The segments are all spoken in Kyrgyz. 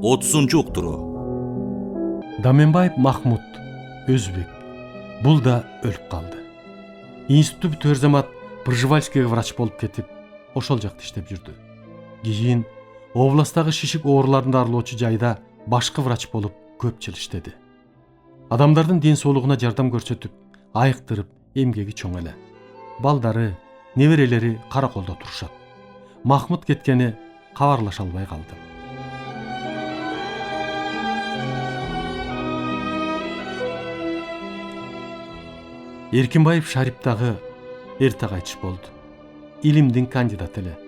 30 уктуру. Даменбаев Махмуд, өзбек. Бул да өлүп калды. Институт бүтөр замат Пржевальскийге врач болуп кетип, ошол жакта иштеп жүрдү. Кийин областтагы шишик ооруларын дарылоочу жайда башкы врач болуп көп жыл иштеди. Адамдардын ден соолугуна жардам көрсөтүп, айыктырып, эмгеги чоң эле. Балдары, неберелери караколдо турушат. Махмуд кеткени кабарлаша албай калды. Эркинбаев Шарип дагы эрте кайтыш болду. Илимдин кандидаты эле.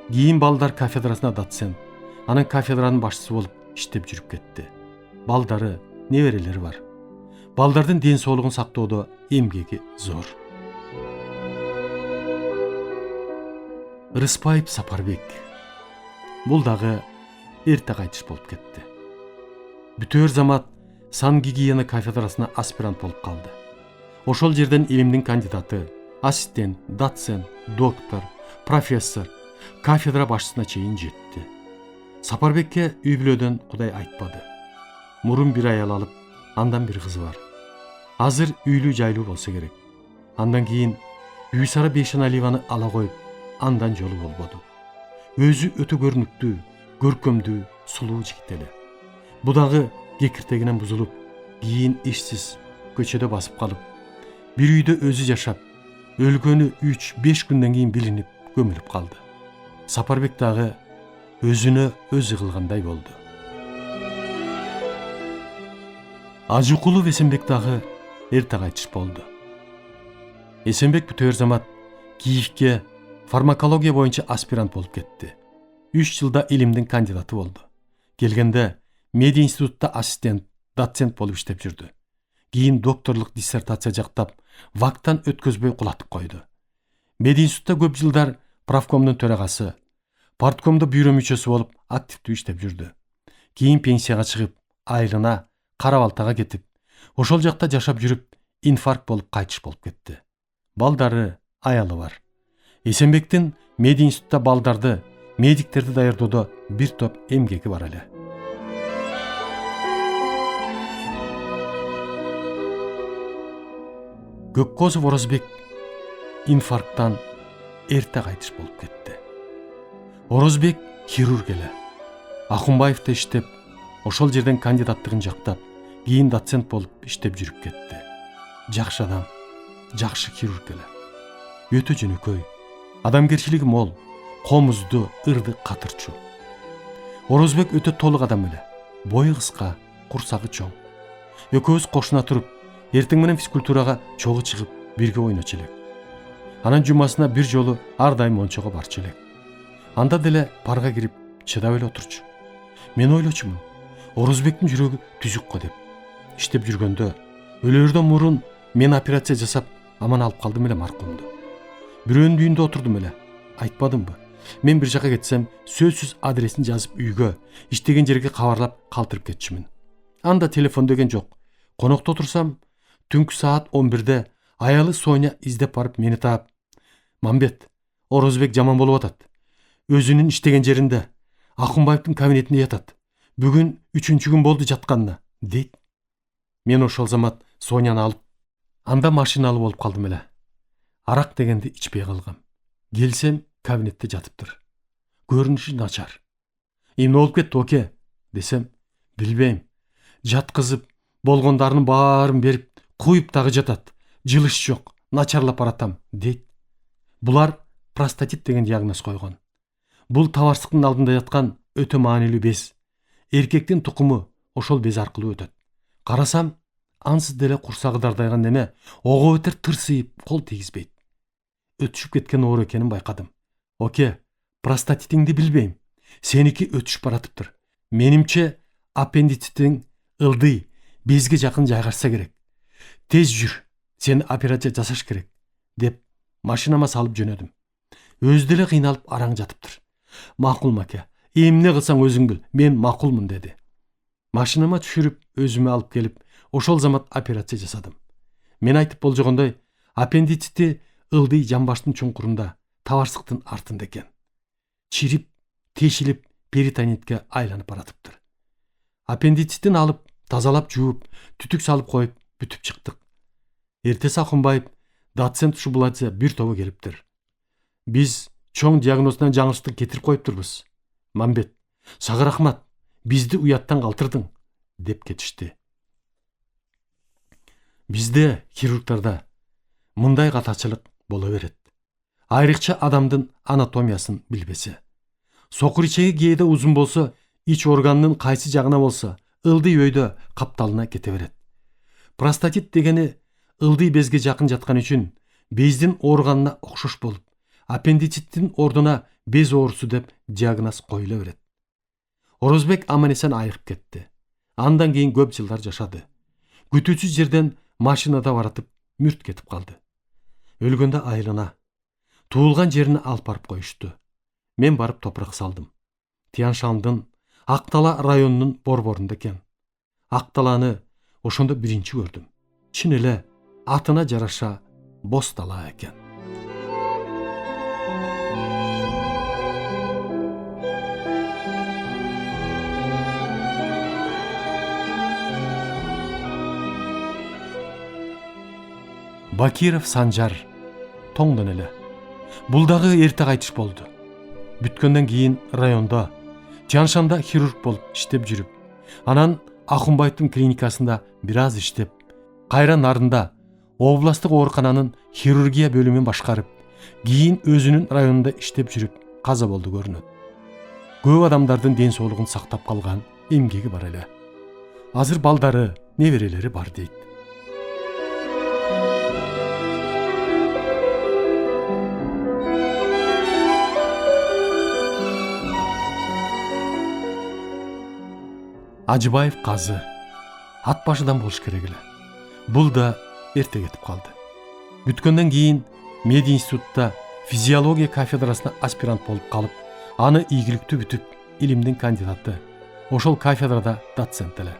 Кийин балдар кафедрасына доцент, анан кафедранын башчысы болуп иштеп жүрүп кетти. Балдары, неберелери бар. Балдардын ден соолугун сактоодо эмгеги зор. Рыспаев Сапарбек. Бул дагы эрте кайтыш болуп кетти. Бүтөр замат сан гигиена кафедрасына аспирант болуп калды. Ошол жерден илимдин кандидаты, ассистент, доцент, доктор, профессор, кафедра башчысына чейин жетти. Сапарбекке үй бүлөдөн Кудай айтпады. Мурун бир аял алып, андан бир кызы бар. Азыр үйлүү жайлуу болсо керек. Андан кийин Үйсара Бейшеналиеваны ала коюп, андан жолу болбоду. Өзү өтө көрүнүктүү, көркөмдүү, сулуу жигит эле. Бу дагы кекиртегинен бузулуп, кийин ишсиз көчөдө басып калып, бир үйдө өзү жашап, өлгөнү 3-5 күндөн кийин билинип, көмүлүп калды. Сапарбек дагы өзүнө өзү кылгандай болду. Ажыкулов Эсенбек дагы эрте кайтыш болду. Эсенбек бүтөр замат Киевке фармакология боюнча аспирант болуп кетти. 3 жылда илимдин кандидаты болду. Келгенде мединститутта ассистент, доцент болуп иштеп жүрдү. Кийин докторлук диссертация жактап, вактан өткөзбөй кулатып койду. Мединститутта көп жылдар правкомдун төрагасы, парткомдо бюро мүчөсү болуп активдүү иштеп жүрдү. Кийин пенсияга чыгып, айылына Кара-Балтага кетип, ошол жакта жашап жүрүп, инфаркт болуп кайтыш болуп кетти. Балдары, аялы бар. Эсенбектин мединститутта балдарды, медиктерди даярдоодо бир топ эмгеги бар эле. Көккозов Орозбек инфаркттан эрте кайтыш болуп кетти. Орозбек хирург эле. Акунбаевда иштеп, ошол жерден кандидаттыгын жактап, кийин доцент болуп иштеп жүрүп кетти. Жакшы адам, жакшы хирург эле. Өтө жөнөкөй, адамгерчилиги мол, комузду, ырды катырчу. Орозбек өтө толук адам эле. Бою кыска, курсагы чоң. Экөөбүз кошуна туруп, эртең менен физкультурага чогуу чыгып, бирге ойночу элек. Анан жумасына бир жолу ар дайым мончого барчу элек. Анда деле парга кирип, чыдап эле отурчу. Мен ойлочумун, Орозбектин жүрөгү түзүк го деп. Иштеп жүргөндө, өлөрдөн мурун мен операция жасап, аман алып калдым эле маркумду. Бирөөнүн үйүндө отурдум эле. Айтпадымбы? Мен бир жака кетсем, сөзсүз адресин жазып үйгө, иштеген жерге кабарлап калтырып кетчүмүн. Анда телефон деген жок. Конокто турсам, түнкү саат 11-де аялы Соня издеп барып мени таап, "Мамбет, Орозбек жаман болуп атат. Өзүнүн иштеген жеринде, Акунбаевдин кабинетинде ятат. Бүгүн 3-күн болду жатканына", дейт. Мен ошол замат Соняны алып, анда машиналы болуп калдым эле. Арак дегенди ичпей калгам. Келсем, кабинетте жатыптыр. Көрүнүшү начар. "Эмне болуп кетти, оке?" десем, "Билбейм. Жаткызып, болгондарынын баарын берип, куюп дагы жатат. Жылыш жок, начарлап баратам", дейт. Булар простатит деген диагноз койгон. Бул табарсыктын алдында яткан өтө маанилүү без. Эркектин тукуму ошол без аркылуу өтөт. Карасам, ансыз деле курсагы дардайган неме ого бетер тырсыйып, кол тийгизбейт. Өтүшүп кеткен оору экенин байкадым. "Оке, простатитиңди билбейм. Сеники өтүшүп баратыптыр. Менимче аппендицитиң ылдый, безге жакын жайгашса керек. Тез жүр, сени операция жасаш керек", деп машинама салып жөнөдүм. Өзү деле кыйналып араң жатыптыр. "Макулмун аке, эмне кылсаң өзүң бил, мен макулмун", деди. Машинама түшүрүп, өзүмө алып келип, ошол замат операция жасадым. Мен айтып болжогондой, аппендицити ылдый жамбаштын чуңкурунда, табарсыктын артында экен. Чирип, тешилип, перитонитке айланып баратыптыр. Аппендицитин алып, тазалап жууп, түтүк салып коюп, бүтүп чыктык. Эртеси Акунбаев доцент Шубуладзе бир тобу келиптир. Биз чоң диагнозунан жаңылыштык кетирип коюптурбуз. Мамбет, сага рахмат, бизди уяттан калтырдың, деп кетишти. Бизде, хирургтарда, мындай катачылык боло берет. Айрыкча адамдын анатомиясын билбесе. Сокур ичеги кээде узун болсо, ич органынын кайсы жагына болсо, ылдый өйдө капталына кете берет. Простатит дегени ылдый безге жакын жаткан үчүн бездин органына окшош болуп, аппендициттин ордуна без оорусу деп диагноз коюла берет. Орозбек аман-эсен айыгып кетти. Андан кийин көп жылдар жашады. Күтүүсүз жерден машинада баратып мүрт кетип калды. Өлгөндө айылына, туулган жерине алып барып коюшту. Мен барып топурак салдым. Тянь-Шандын Ак-Тала районунун борборунда экен. Ак-Таланы ошондо биринчи көрдүм. Чын эле атына жараша боз талаа экен. Бакиров Санжар тоңдон эле. Бул дагы эрте кайтыш болду. Бүткөндөн кийин райондо Тянь-Шанда хирург болуп иштеп жүрүп, анан Акунбаевдин клиникасында бир аз иштеп, кайра нарында областтык оорукананын хирургия бөлүмүн башкарып, кийин өзүнүн районунда иштеп жүрүп каза болду көрүнөт. Көп адамдардын ден соолугун сактап калган эмгеги бар эле. Азыр балдары, неберелери бар дейт. Ажыбаев казы. Ат башыдан болуш керек эле. Бул да эрте кетип калды. Бүткөндөн кийин мединститутта физиология кафедрасына аспирант болуп калып, аны ийгиликтүү бүтүп, илимдин кандидаты. Ошол кафедрада доцент эле.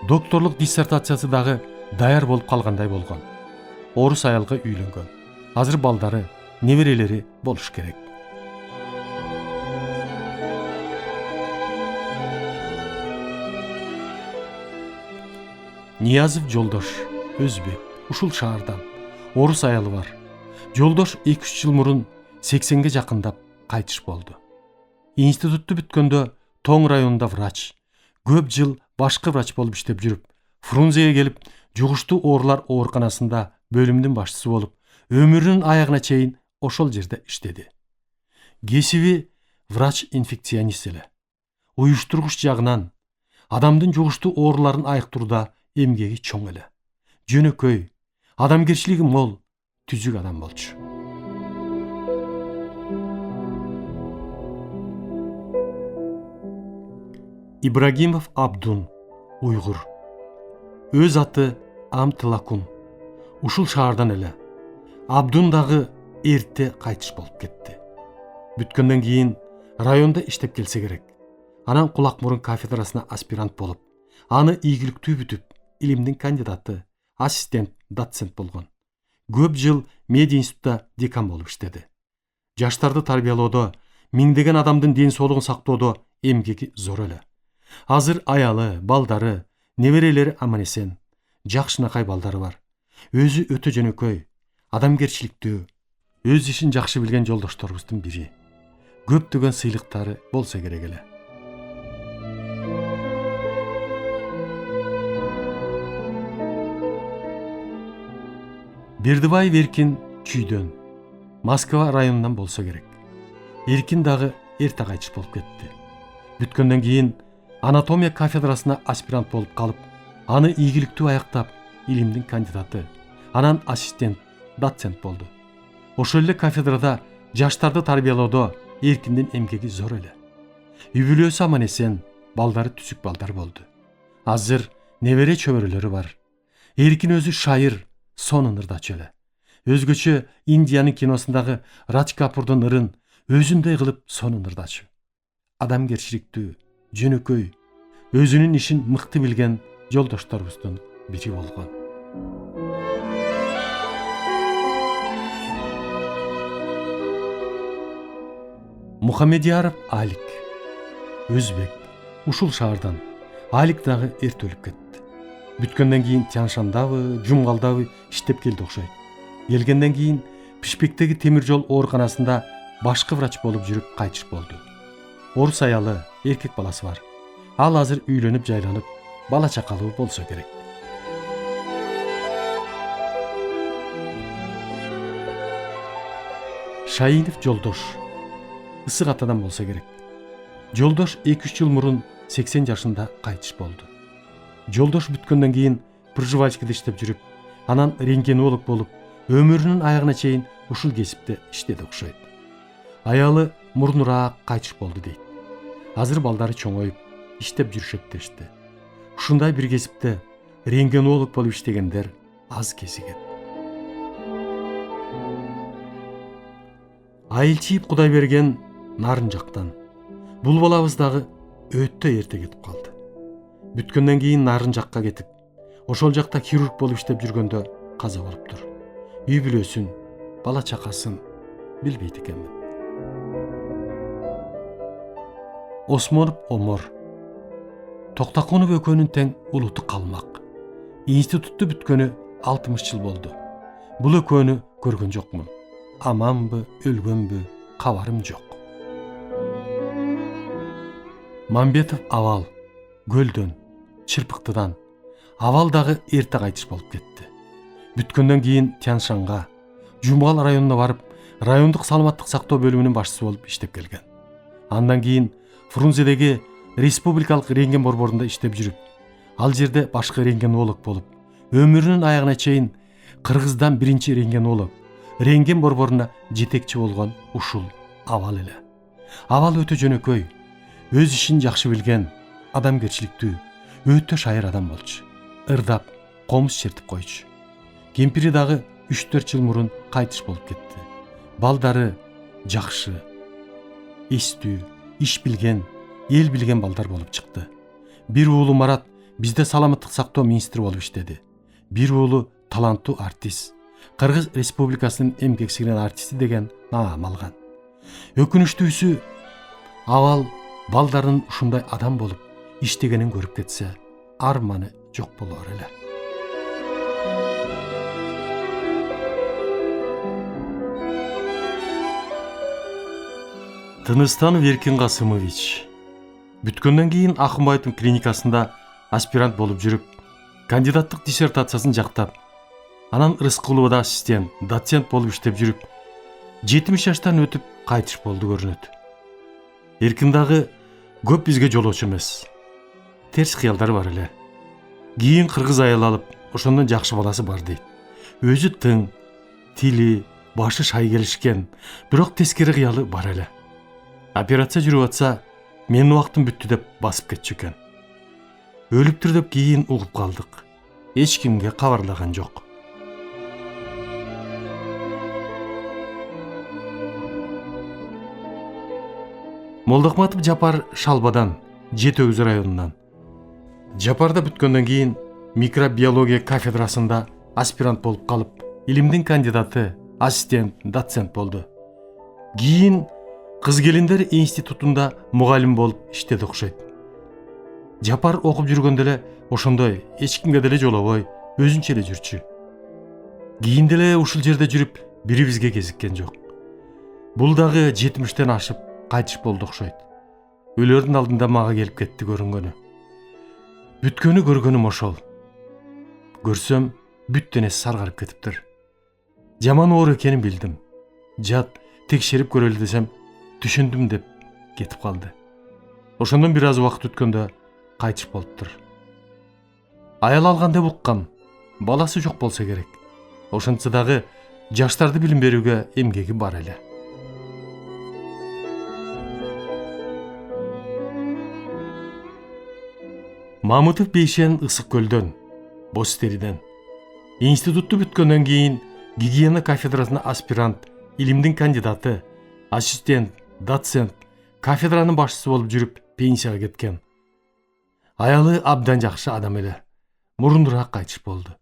Докторлук диссертациясы дагы даяр болуп калгандай болгон. Орус аялга үйлөнгөн. Азыр балдары, неберелери болуш керек. Ниязов Жолдош, өзбек, ушул шаардан. Орус аялы бар. Жолдош 2-3 жыл мурун 80ге жакындап кайтыш болду. Институтту бүткөндө Тоң районунда врач, көп жыл башкы врач болуп иштеп жүрүп, Фрунзеге келип, жугуштуу оорулар ооруканасында бөлүмдүн башчысы болуп, өмүрүнүн аягына чейин ошол жерде иштеди. Кесиби врач-инфекционист эле. Уюштургуч жагынан адамдын жугуштуу ооруларын айыктууда эмгеги чоң эле. Жөнөкөй, адамгерчилиги мол, түзүк адам болчу. Ибрагимов Абдун, уйгур. Өз аты Амтылакун. Ушул шаардан эле. Абдун дагы эрте кайтыш болуп кетти. Бүткөндөн кийин районда иштеп келсе керек. Анан кулак мурун кафедрасына аспирант болуп, аны ийгиликтүү бүтүп, илимдин кандидаты, ассистент, доцент болгон. Көп жыл мединститутта декан болуп иштеди. Жаштарды тарбиялоодо, миңдеген адамдын ден соолугун сактоодо эмгеги зор эле. Азыр аялы, балдары, неберелери аман-эсен, жакшынакай балдары бар. Өзү өтө жөнөкөй, адамгерчиликтүү, өз ишин жакшы билген жолдошторубуздун бири. Көптөгөн сыйлыктары болсо керек эле. Бердибаев Эркин Чүйдөн, Москва районунан болсо керек. Эркин дагы эрте кайтыш болуп кетти. Бүткөндөн кийин анатомия кафедрасына аспирант болуп калып, аны ийгиликтүү аяктап, илимдин кандидаты, анан ассистент, доцент болду. Ошол эле кафедрада жаштарды тарбиялоодо Эркиндин эмгеги зор эле. Үй бүлөсү аман-эсен, балдары түзүк балдар болду. Азыр небере чөбөрөлөрү бар. Эркин өзү шайыр, сонун ырдачу эле. Өзгөчө Индиянын киносундагы Радж Капурдун ырын өзүндөй кылып сонун ырдачу. Адамгерчиликтүү, жөнөкөй, өзүнүн ишин мыкты билген жолдошторубуздун бири болгон. Мухамедияров Алик, өзбек, ушул шаардан. Алик дагы эрте өлүп кетти. Бүткөндөн кийин Тяншандабы, Жумгалдабы иштеп келди окшойт. Келгенден кийин Пишпектеги темир жол ооруканасында башкы врач болуп жүрүп кайтыш болду. Орус аялы, эркек баласы бар. Ал азыр үйлөнүп жайланып, бала чакалуу болсо керек. Шайынов Жолдош ысык атадан болсо керек. Жолдош 2-3 жыл мурун 80 жашында кайтыш болду. Жолдош бүткөндөн кийин пржевальскийде иштеп жүрүп, анан рентгенолог болуп, өмүрүнүн аягына чейин ушул кесипте иштеди окшойт. Аялы мурунураак кайтыш болду дейт. Азыр балдары чоңоюп, иштеп жүрүшөт дешти. Ушундай бир кесипте рентгенолог болуп иштегендер аз кезигет. Айылчиев Кудайберген Нарын жактан. Бул балабыз дагы өтө эрте кетип калды. Бүткөндөн кийин Нарын жакка кетип, ошол жакта хирург болуп иштеп жүргөндө каза болуптур. Үй бүлөсүн, бала чакасын билбейт экенмин. Осмонов Омор. Токтокунов экөөнүн тең улуту калмак. Институтту бүткөнү 60 жыл болду. Бул экөөнү көргөн жокмун. Аманбы, өлгөнбү, кабарым жок. Мамбетов Авал. Көлдөн, Чырпыктыдан. Авал дагы эрте кайтыш болуп кетти. Бүткөндөн кийин Тяншанга, Жумгал районуна барып, райондук саламаттык сактоо бөлүмүнүн башчысы болуп иштеп келген. Андан кийин Фрунзедеги республикалык рентген борборунда иштеп жүрүп, ал жерде башкы рентгенолог болуп, өмүрүнүн аягына чейин Кыргыздан биринчи рентгенолог, рентген борборуна жетекчи болгон ушул Авал эле. Авал өтө жөнөкөй, өз ишин жакшы билген, адамгерчиликтүү, өтө шайыр адам болчу. Ырдап, комуз чертип койчу. Кемпири дагы 3-4 жыл мурун кайтыш болуп кетти. Балдары жакшы, эстүү, иш билген, эл билген балдар болуп чыкты. Бир уулу Марат бизде саламаттык сактоо министри болуп иштеди. Бир уулу таланттуу артист, Кыргыз Республикасынын эмгек сиңирген артисти деген наам алган. Өкүнүчтүүсү, Авал балдарын ушундай адам болуп иштегенин көрүп кетсе, арманы жок болор эле. Тыныстанов Эркин Касымович. Бүткөндөн кийин Акынбаевдин клиникасында аспирант болуп жүрүп, кандидаттык диссертациясын жактап, анан Рыскуловда ассистент, доцент болуп иштеп жүрүп, 70 жаштан өтүп кайтыш болду көрүнөт. Эркин дагы көп бизге жолоочу эмес. Терс кыялдары бар эле. Кийин кыргыз аял алып, ошондон жакшы баласы бар дейт. Өзү тың, тили, башы шай келишкен, бирок тескери кыялы бар эле. Операция жүрүп атса, менин убактым бүттү деп басып кетчү экен. Өлүптүр деп кийин угуп калдык. Эч кимге кабарлаган жок. Молдокматов Жапар Шалбадан, Жети Өгүз районунан. Жапарда бүткөндөн кийин микробиология кафедрасында аспирант болуп калып, илимдин кандидаты, ассистент, доцент болду. Кийин Кыз келиндер институтунда мугалим болуп иштеди окшойт. Жапар окуп жүргөндө эле ошондой, эч кимге деле жолобой, өзүнчө эле жүрчү. Кийин деле ушул жерде жүрүп, бирибизге кезиккен жок. Бул дагы 70-тен ашып кайтыш болду окшойт. Өлөрдүн алдында мага келип кетти көрүнгөнү. Бүткөнү көргөнүм ошол. Көрсөм, бүт денеси саргарып кетиптир. Жаман оор экенин билдим. Жат, текшерип көрөлү десем, түшүндүм деп кетип калды. Ошондон бир аз убакыт өткөндө кайтыш болуптур. Аял алган деп уккам. Баласы жок болсо керек. Ошентсе дагы жаштарды билим берүүгө эмгеги бар эле. Мамытов Бейшен Ысык көлдөн, Боз териден. Институтту бүткөндөн кийин гигиена кафедрасына аспирант, илимдин кандидаты, ассистент, доцент, кафедранын башчысы болуп жүрүп пенсияга кеткен. Аялы абдан жакшы адам эле. Мурунураак кайтыш болду.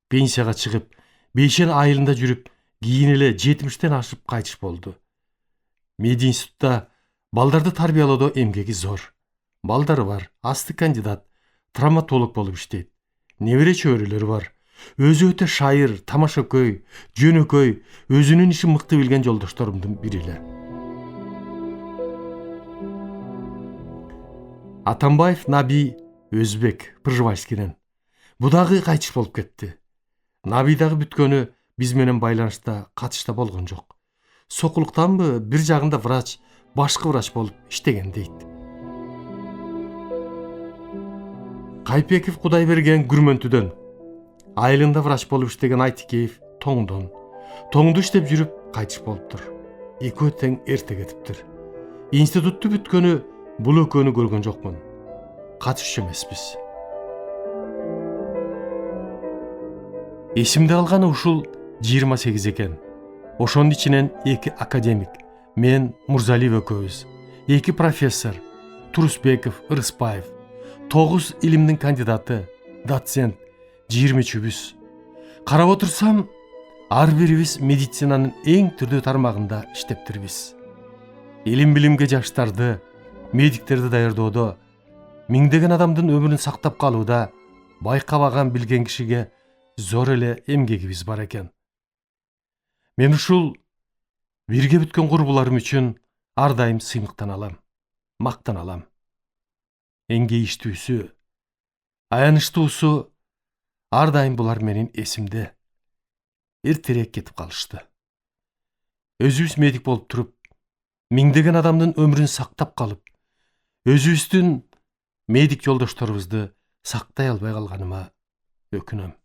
Пенсияга чыгып, Бейшен айылында жүрүп, кийин эле 70-тен ашып кайтыш болду. Мединститутта балдарды тарбиялоодо эмгеги зор. Балдары бар, асты кандидат, травматолог болуп иштейт. Небере чөбөрөлөрү бар. Өзү өтө шайыр, тамашакөй, жөнөкөй, өзүнүн ишин мыкты билген жолдошторумдун бири эле. Атамбаев Наби Өзбек, Пржевальскийден. Бу дагы кайтыш болуп кетти. Наби дагы бүткөнү биз менен байланышта катышта болгон жок. Сокулуктанбы бир жагында врач, башкы врач болуп иштеген дейт. Кайпеков Кудайберген Күрмөнтүдөн. Айылында врач болуп иштеген Айтикеев Тоңдон. Тоңду иштеп жүрүп кайтыш болуптур. Экөө тең эрте кетиптир. Институтту бүткөнү бул экөөнү көргөн жокмун. Катышчу эмеспиз. Эсимде алганы ушул 28 экен. Ошонун ичинен 2 академик, мен Мурзалиев экөөбүз, 2 профессор, Турусбеков, Ырыспаев, 9 илимдин кандидаты, доцент, 23-бүз. Карап отурсам, ар бирибиз медицинанын эң түрдүү тармагында иштептирбиз. Илим билимге жаштарды, медиктерди даярдоодо, миңдеген адамдын өмүрүн сактап калууда байкабаган билген кишиге зор эле эмгегибиз бар экен. Мен ушул бирге бүткөн курбуларым үчүн ар дайым сыймыктаналам, мактаналам. Эңгейиштүүсү, аяныштуусу ар дайым булар менин эсимде. Эртерээк кетип калышты. Өзүбүз медик болуп туруп, миңдеген адамдын өмүрүн сактап калып, өзүбүздүн медик жолдошторубузду сактай албай калганыма өкүнөм.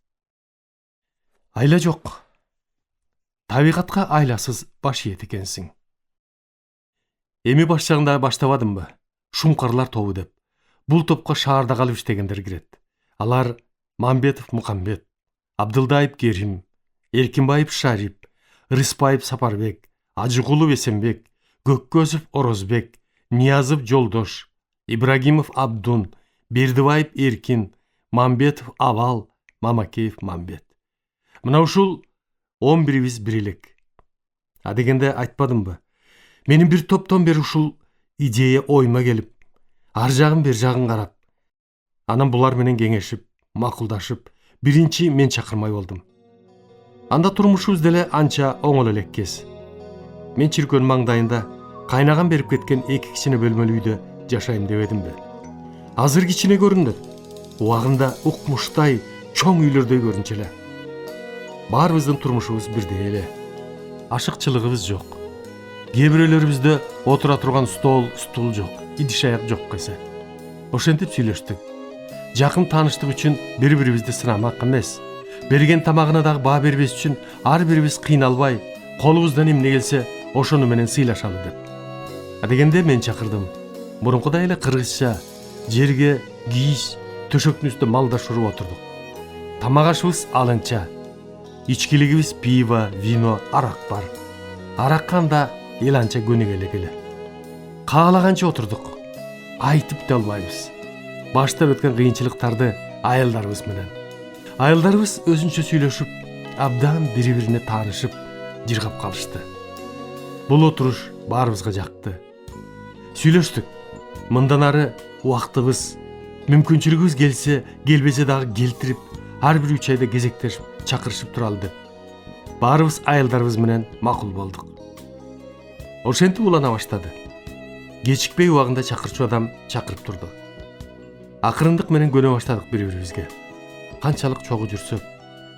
Айла жок. Табигатка айласыз баш ийет экенсиң. Эми баш жагында баштабадымбы? Шуңкарлар тобу деп. Бул топко шаарда калып иштегендер кирет. Алар Мамбетов Мукамбет, Абдылдаев Керим, Эркинбаев Шарип, Рыспаев Сапарбек, Ажыгулов Эсенбек, Көккөзов Орозбек, Ниязов Жолдош, Ибрагимов Абдун, Бердибаев Эркин, Мамбетов Авал, Мамакеев Мамбет. Мына ушул 11-биз бир элек. Дегенде айтпадымбы? Менин бир топтон бери ушул идея ойма келип, ар жагын бер жагын карап, анан булар менен кеңешип, макулдашып, биринчи мен чакырмай болдум. Анда турмушубуз деле анча оңол элек кез. Мен чиркөөнүн маңдайында кайнаган берип кеткен 2 кичине бөлмөлүү үйдө жашайм дебедимби? Азыр кичине көрүнөт. Убагында укмуштай чоң үйлөрдөй көрүнчү эле. Баарыбыздын турмушубуз бирдей эле. Ашыкчылыгыбыз жок. Кээ бирөөлөрүбүздө отура турган стул жок, идиш аяк жок кесе. Ошентип сүйлөштүк. Жакын тааныштык үчүн бири-бирибизди сынамак эмес. Берген тамагына дагы баа бербес үчүн ар бирибиз кыйналбай, колубуздан эмне келсе, ошону менен сыйлашалы деп. Дегенде мен чакырдым. Мурункудай эле кыргызча жерге кийиш, төшөктүн үстүндө малдаш уруп отурдук. Тамак ашыбыз алынча. Ичкилигибиз пиво, вино, арак бар. Аракканда эл анча көнүгө эле. Каалаганча отурдук. Айтып да албайбыз. Баштап өткөн кыйынчылыктарды айылдарыбыз менен. Айылдарыбыз өзүнчө сүйлөшүп, абдан бири-бирине таанышып, жыргап калышты. Бул отуруш баарыбызга жакты. Сүйлөштүк. Мындан ары убактыбыз, мүмкүнчүлүгүбүз келсе, келбесе дагы келтирип, ар бир 3 айда кезектешип, чакырышып туралы деп. Баарыбыз айылдарыбыз менен макул болдук. Ошентип улана баштады. Кечикпей убагында чакырчу адам чакырып турду. Акырындык менен көнө баштадык бири-бирибизге. Канчалык чогуу жүрсөк,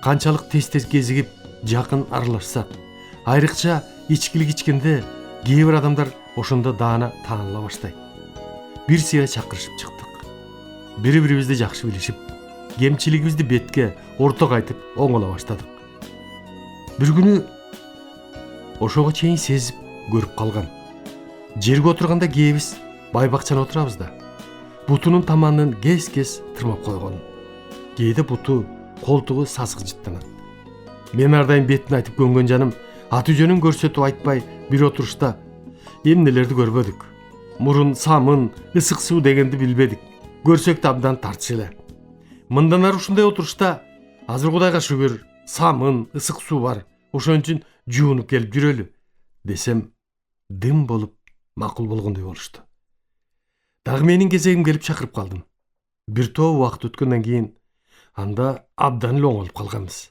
канчалык тез-тез кезигип, жакын аралашсак, айрыкча ичкилик ичкенде кээ бир адамдар ошондо даана тааныла баштайт. Бир сыйга чакырышып чыктык. Бири-бирибизди жакшы билишип, кемчилигибизди бетке, ортого айтып оңоло баштадык. Бир күнү ошого чейин сезип, көрүп калган. Жерге отурганда кээбиз байбакчана отурабыз да. Бутунун таманын кес-кес тырмап койгон. Кээде буту, колтугу сасык жыттанат. Мен ар дайым бетин айтып көнгөн жаным, аты жөнүн көрсөтүп айтпай бир отурушта эмнелерди көрбөдүк. Мурун, самын, ысык суу дегенди билбедик. Көрсөк да абдан тартыш эле. Мындан ары ушундай отурушта азыр Кудайга шүгүр, самын, ысык суу бар. Ошон үчүн жуунуп келип жүрөлү десем, дым болуп макул болгондой болушту. Дагы менин кезегим келип чакырып калдым. Бир топ убакыт өткөндөн кийин анда абдан эле оңолуп калганбыз.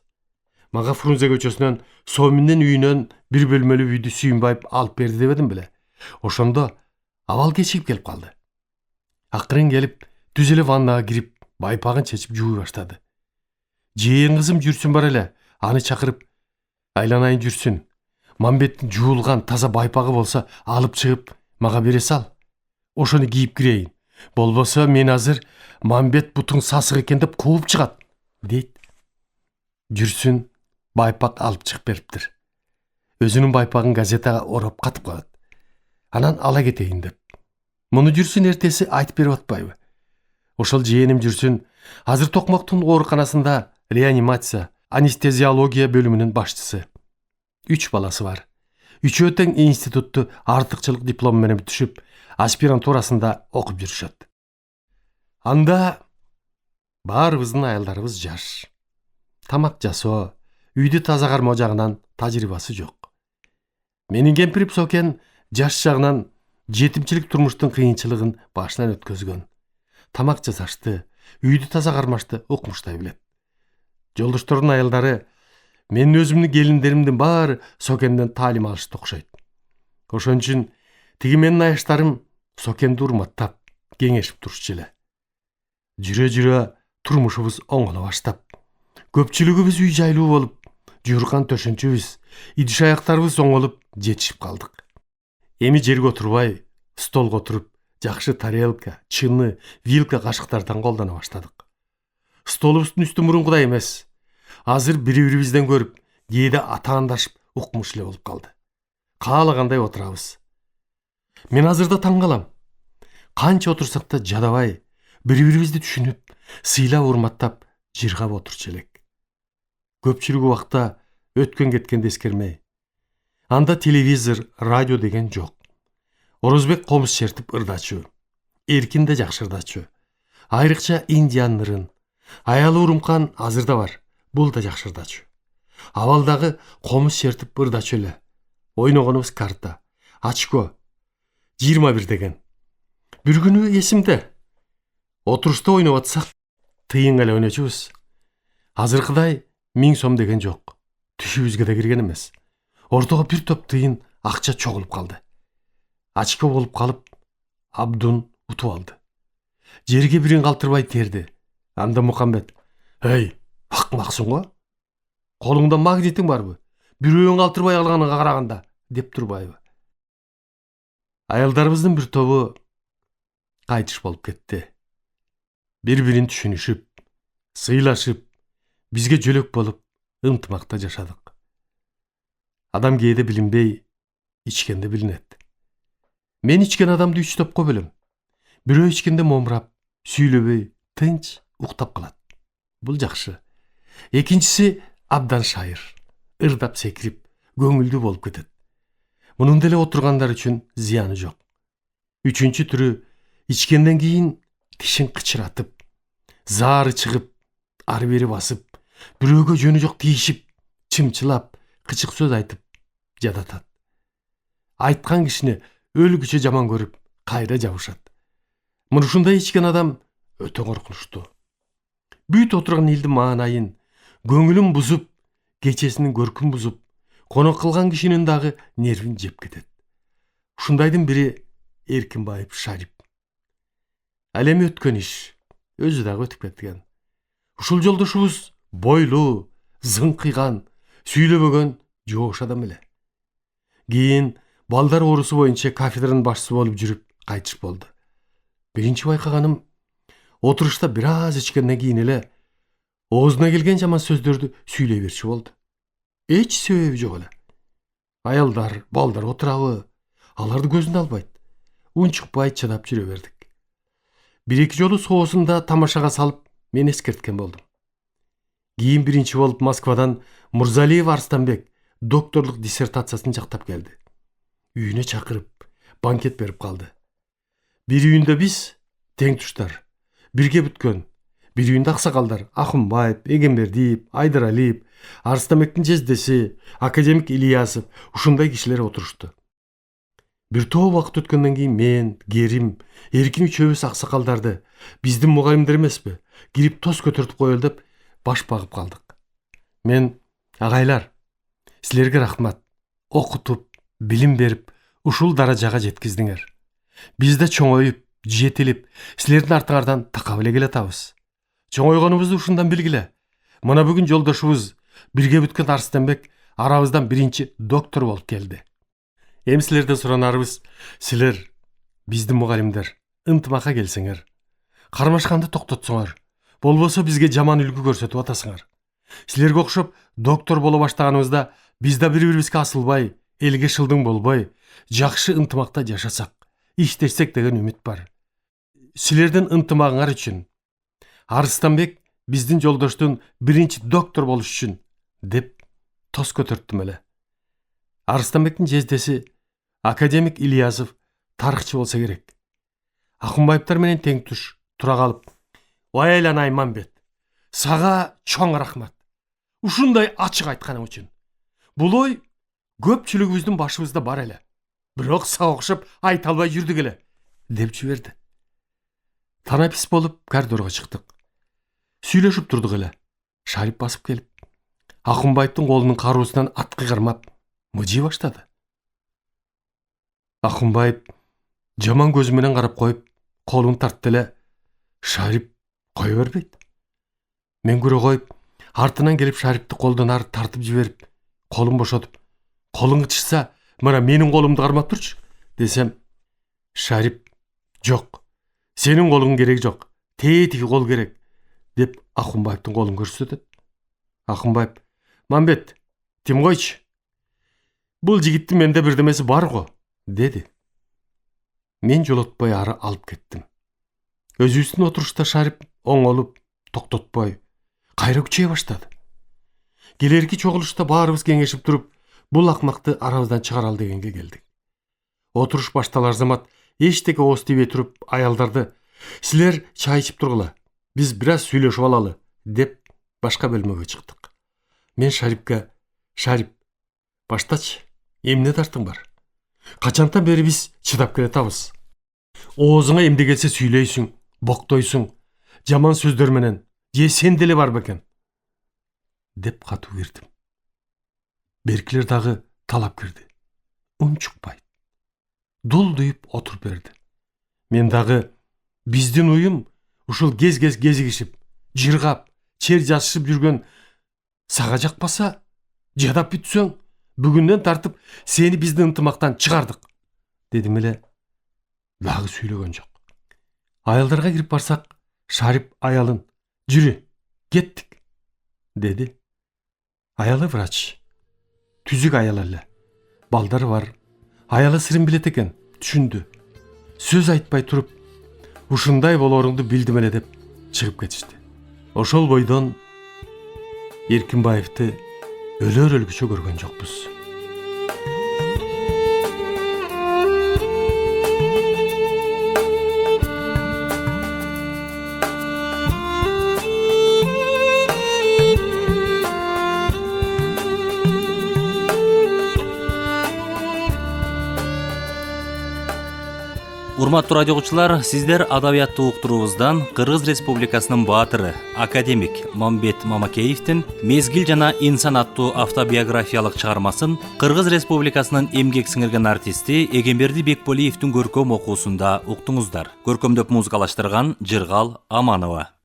Мага Фрунзе көчөсүнөн Соминдин үйүнөн бир бөлмөлүү үйдү Сүйүнбаев алып берди дебедим беле. Ошондо абал кечигип келип калды. Акырын келип, түз эле ваннага кирип, байпагын чечип жууй баштады. Жээн кызым Жүрсүн бар эле, аны чакырып, айланайын Жүрсүн, Мамбеттин жуулган таза байпагы болсо алып чыгып мага бере сал. Ошону кийип кирейин. Болбосо мен азыр Мамбет бутуң сасык экен деп кууп чыгат, дейт. Жүрсүн байпак алып чыгып бериптир. Өзүнүн байпагын газетага ороп катып коет. Анан ала кетейин деп. Муну Жүрсүн эртеси айтып берип атпайбы? Ошол жээним Жүрсүн азыр Токмоктун ооруканасында реанимация, анестезиология бөлүмүнүн башчысы. 3 баласы бар. Үчөө тең институтту артыкчылык диплому менен бүтүшүп, аспирантурасында окуп жүрүшөт. Анда баарыбыздын аялдарыбыз жаш. Тамак жасоо, үйдү таза кармоо жагынан тажрыйбасы жок. Менин кемпирим Сокен жаш жагынан жетимчилик турмуштун кыйынчылыгын башынан өткөзгөн. Тамак жасашты, үйдү таза кармашты укмуштай билет. Жолдоштордун аялдары менин өзүмдүн келиндеримдин баары Сокенден таалим алышты окшойт. Ошон үчүн тиги менин аяштарым Сокенди урматтап, кеңешип турушчу эле. Жүрө-жүрө турмушубуз оңоло баштап, көпчүлүгүбүз үй жайлуу болуп, жууркан төшөнчүбүз, идиш аяктарыбыз оңолуп жетишип калдык. Эми жерге отурбай, столго отуруп, жакшы тарелка, чыны, вилка, кашыктардан колдоно баштадык. Столубуздун үстү мурункудай эмес. Азыр бири-бирибизден көрүп, кээде атаандашып, укмуш эле болуп калды. Каалагандай отурабыз. Мен азырда таң калам. Канча отурсак да жадабай, бири-бирибизди түшүнүп, сыйлап урматтап жыргап отурчу элек. Көпчүлүк убакта өткөн кеткенди эскермей. Анда телевизор, радио деген жок. Орозбек комуз чертип ырдачу. Эркин да жакшы ырдачу. Айрыкча Индиан ырын. Аялы Урумкан азырда бар. Бул да жакшы ырдачу. Абалдагы комуз чертип ырдачу эле. Ойногонубуз карта, очко, 21 деген. Бир күнү эсимде. Отурушта ойноп атсак, тыйын эле ойночубуз. Азыркыдай 1000 сом деген жок. Түшүбүзгө да кирген эмес. Ортого бир топ тыйын акча чогулуп калды. Очко болуп калып, абдун утуп алды. Жерге бирин калтырбай терди. Анда Мукамбет: "Эй, акмаксың го? Колуңда магнитиң барбы? Бирөөгүн калтырбай алганыңа караганда", деп турбайбы? Аялдарыбыздын бир тобу кайтыш болуп кетти. Бири-бирин түшүнүшүп, сыйлашып, бизге жөлөк болуп, ынтымакта жашадык. Адам кээде билинбей, ичкенде билинет. Мен ичкен адамды 3 топко бөлөм. Бирөө ичкенде момурап, сүйлөбөй, тынч уктап калат. Бул жакшы. Экинчиси абдан шайыр, ырдап секирип, көңүлдүү болуп кетет. Мунун деле отургандар үчүн зыяны жок. Үчүнчү түрү ичкенден кийин тишин кычыратып, заары чыгып, ары бери басып, бирөөгө жөнү жок тийишип, чымчылап, кычык сөз айтып жадатат. Айткан кишини өлгүчө жаман көрүп, кайра жабышат. Мынушундай ичкен адам өтө коркунучтуу. Бүт отурган элдин маанайын, көңүлүн бузуп, кечесинин көркүн бузуп, конок кылган кишинин дагы нервин жеп кетет. Ушундайдын бири Эркинбаев Шарип. Ал эми өткөн иш, өзү дагы өтүп кеткен. Ушул жолдошубуз бойлуу, зыңкыйган, сүйлөбөгөн жоош адам эле. Кийин балдар оорусу боюнча кафедранын башчысы болуп жүрүп кайтыш болду. Биринчи байкаганым, отурушта бир аз ичкенден кийин эле оозуна келген жаман сөздөрдү сүйлөй берчү болду. Эч себеби жок эле. Аялдар, балдар отурабы, аларды көзүнө албайт. Унчукпай чыдап жүрө бердик. Бир-эки жолу соосунда тамашага салып, мен эскерткен болдум. Кийин биринчи болуп Москвадан Мурзалиев Арстанбек докторлук диссертациясын жактап келди. Үйүнө чакырып, банкет берип калды. Бир үйүндө биз, тең туштар, бирге бүткөн. Бир үйүндө аксакалдар Акунбаев, Эгембердиев, Айдаралиев, Арстанбектин жездеси, академик Ильясов ушундай кишилер отурушту. Бир топ убакыт өткөндөн кийин мен, Керим, Эркин үчөөбүз аксакалдарды биздин мугалимдер эмеспи, кирип тоз көтөртүп коелу деп баш багып калдык. Мен: агайлар, силерге рахмат. Окутуп, билим берип, ушул даражага жеткиздиңер. Биз да чоңоюп, жетилип, силердин артыңардан такап эле келатабыз. Чоңойгонубузду ушундан билгиле. Мына бүгүн жолдошубуз бирге бүткөн Арыстанбек арабыздан биринчи доктор болуп келди. Эми силерден суранарыбыз, силер биздин мугалимдер ынтымакка келсеңер, кармашканды токтотсоңор, болбосо бизге жаман үлгү көрсөтүп атасыңар. Силерге окшоп доктор боло баштаганыбызда биз да бири-бирибизге асылбай, элге шылдың болбой, жакшы ынтымакта жашасак, иштешсек деген үмүт бар. Силердин ынтымагыңар үчүн, Арыстанбек биздин жолдоштун биринчи доктор болуш үчүн деп тоз көтөрттүм эле. Арыстанбектин жездеси академик Ильязов тарыхчы болсо керек. Акунбаевтар менен тең туш тура калып: ой айланайын Мамбет, сага чоң рахмат. Ушундай ачык айтканың үчүн. Бул ой көпчүлүгүбүздүн башыбызда бар эле. Бирок сага окшоп айта албай жүрдүк эле, деп жиберди. Танапис болуп коридорго чыктык. Сүйлөшүп турдук эле. Шарип басып келип, Акунбаевдин колунун каруусунан аткы кармап мыжый баштады. Акунбаев жаман көзү менен карап коюп, колун тартты эле. Шарип кое бербейт. Мен көрө коюп, артынан келип Шарипти колдон ары тартып жиберип, колун бошотуп: колуң ычышса, мына менин колумду кармап турчу, десем, Шарип: жок, сенин колуң керек жок, тетиги кол керек, деп Акунбаевдин колун көрсөтөт. Акунбаев: Мамбет, тим койчу. Бул жигиттин менде бирдемеси бар го, деди. Мен жолотпой ары алып кеттим. Өзүбүздүн отурушта Шарип оңолуп, токтотпой, кайра күчөйө баштады. Келерки чогулушта баарыбыз кеңешип туруп, бул акмакты арабыздан чыгаралы дегенге келдик. Отуруш башталар замат эчтеке ооз тийбей туруп, аялдарды: силер чай ичип тургула, биз бир аз сүйлөшүп алалы, деп башка бөлмөгө чыктык. Мен Шарипке: Шарип, баштачы, эмне дартың бар? Качантан бери биз чыдап келатабыз. Оозуңа эмне келсе сүйлөйсүң, боктойсуң, жаман сөздөр менен, же сен деле бар бекен, деп катуу кирдим. Беркилер дагы талап кирди. Унчукпай, дулдуйуп отуруп берди. Мен дагы биздин уюм ушул кез-кез кезигишип, жыргап, чер жазышып жүргөн сага жакпаса, жадап бүтсөң, бүгүндөн тартып сени биздин ынтымактан чыгардык, дедим эле. Дагы сүйлөгөн жок. Аялдарга кирип барсак, Шарип аялын: жүрү, кеттик, деди. Аялы врач. Түзүк аял эле. Балдары бар. Аялы сырын билет экен, түшүндү. Сөз айтпай туруп, ушундай болоруңду билдим эле, деп чыгып кетишти. Ошол бойдон Эркинбаевди өлөр өлгүчө көргөн жокпуз. Урматтуу радио угуучулар, сиздер адабияттуу уктуруубуздан Кыргыз Республикасынын баатыры, академик Мамбет Мамакеевдин «Мезгил жана инсан» аттуу автобиографиялык чыгармасын Кыргыз Республикасынын эмгек сиңирген артисти Эгемберди Бекболиевдин көркөм окуусунда уктуңуздар. Көркөмдөп музыкалаштырган Жыргал Аманова.